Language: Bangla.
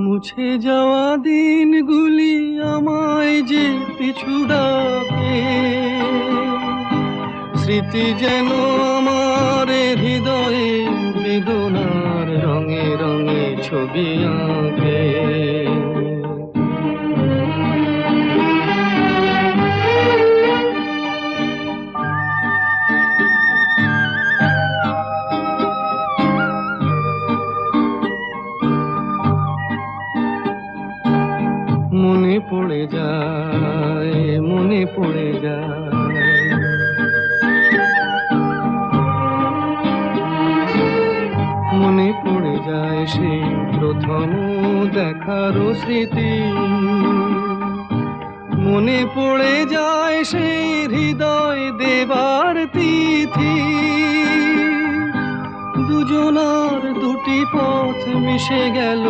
মুছে যাওয়া দিনগুলি আমায় যে পিছু ডাকে, স্মৃতি যেন আমার হৃদয়ে বেদনার রঙে রঙে ছবি আঁকে। মনে পড়ে যায়, মনে পড়ে যায়, মনে পড়ে যায় সেই প্রথম দেখার স্মৃতি। মনে পড়ে যায় সেই হৃদয় দেবার তিথি। দুজনার দুটি পথ মিশে গেল